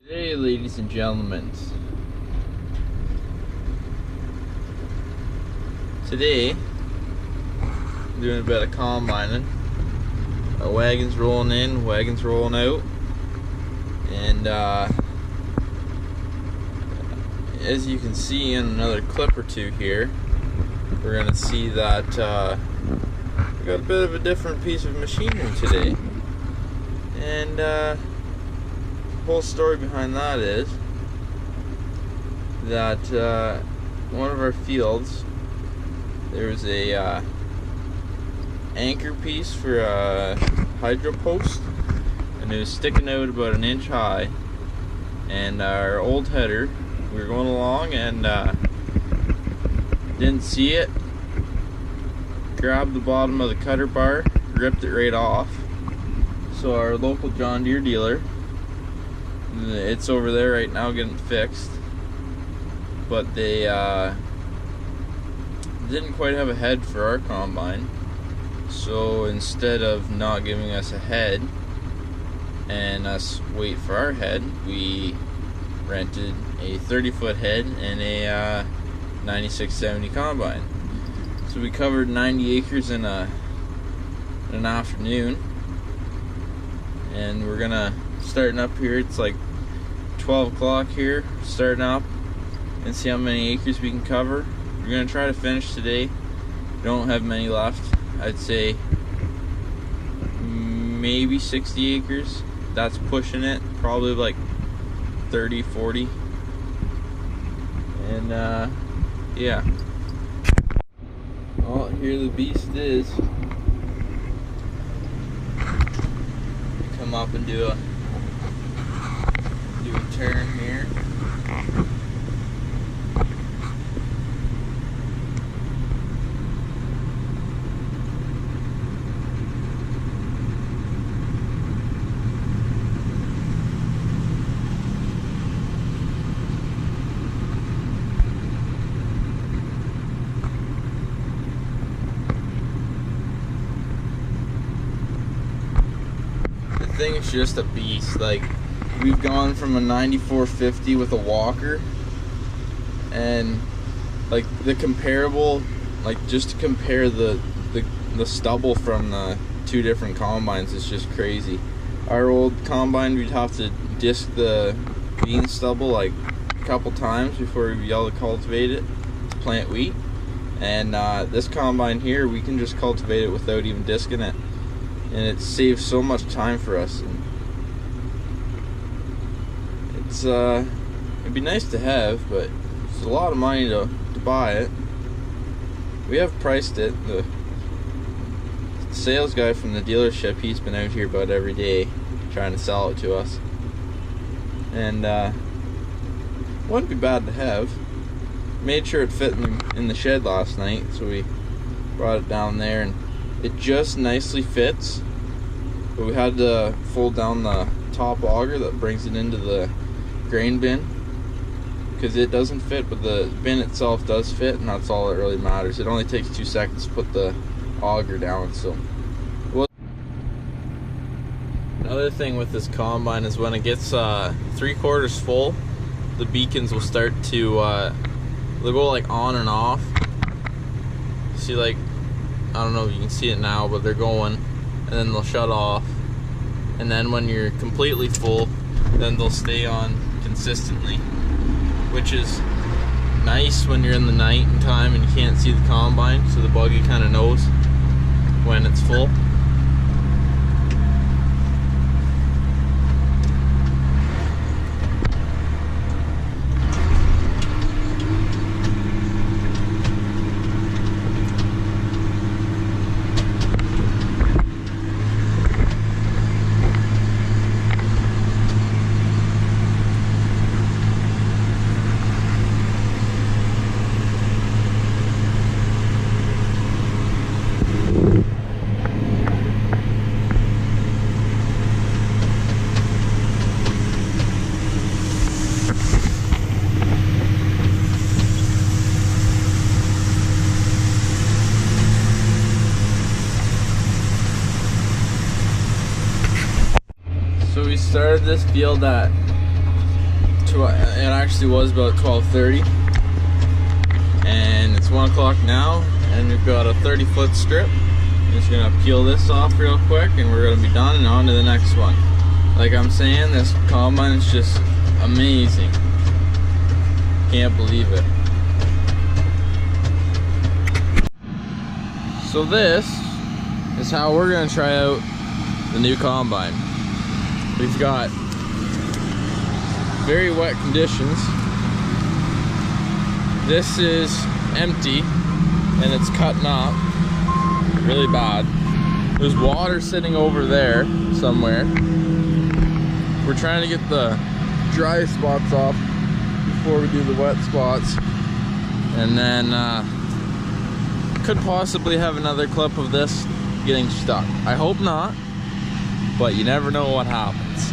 Hey ladies and gentlemen, today I'm doing a bit of combining. Wagons rolling in, wagons rolling out, and as you can see in another clip or two here, we're going to see that we got a bit of a different piece of machinery today. And the whole story behind that is that one of our fields, there was a anchor piece for a hydro post, and it was sticking out about an inch high, and our old header, we were going along and didn't see it, grabbed the bottom of the cutter bar, ripped it right off. So our local John Deere dealer, it's over there right now getting fixed, but they didn't quite have a head for our combine. So instead of not giving us a head and us wait for our head, we rented a 30-foot head and a 9670 combine. So we covered 90 acres in an afternoon, and we're gonna starting up here. It's like 12 o'clock here, starting up, and see how many acres we can cover. We're gonna try to finish today. We don't have many left. I'd say maybe 60 acres. That's pushing it. Probably like 30, 40. And yeah. Well, here the beast is. Come up and do a turn here. The thing is just a beast. Like, we've gone from a 9450 with a walker, and like the comparable, like just to compare the stubble from the two different combines is just crazy. Our old combine, we'd have to disc the bean stubble like a couple times before we'd be able to cultivate it to plant wheat, and this combine here, we can just cultivate it without even discing it, and it saves so much time for us. And it's it'd be nice to have, but it's a lot of money to buy it. We have priced it. The sales guy from the dealership, he's been out here about every day trying to sell it to us, and wouldn't be bad to have. Made sure it fit in the shed last night, so we brought it down there, and it just nicely fits, but we had to fold down the top auger that brings it into the grain bin, because it doesn't fit, but the bin itself does fit, and that's all that really matters. It only takes 2 seconds to put the auger down. So another thing with this combine is when it gets 3/4 full, the beacons will start to they'll go like on and off. See, like, I don't know if you can see it now, but they're going, and then they'll shut off, and then when you're completely full, then they'll stay on consistently, which is nice when you're in the night and time and you can't see the combine, so the buggy kind of knows when it's full. So we started this field at actually was about 12:30, and it's 1 o'clock now, and we've got a 30-foot strip. I'm just gonna peel this off real quick, and we're gonna be done and on to the next one. Like I'm saying, this combine is just amazing. Can't believe it. So this is how we're gonna try out the new combine. We've got very wet conditions. This is empty and it's cutting up really bad. There's water sitting over there somewhere. We're trying to get the dry spots off before we do the wet spots, and then could possibly have another clip of this getting stuck. I hope not, but you never know what happens.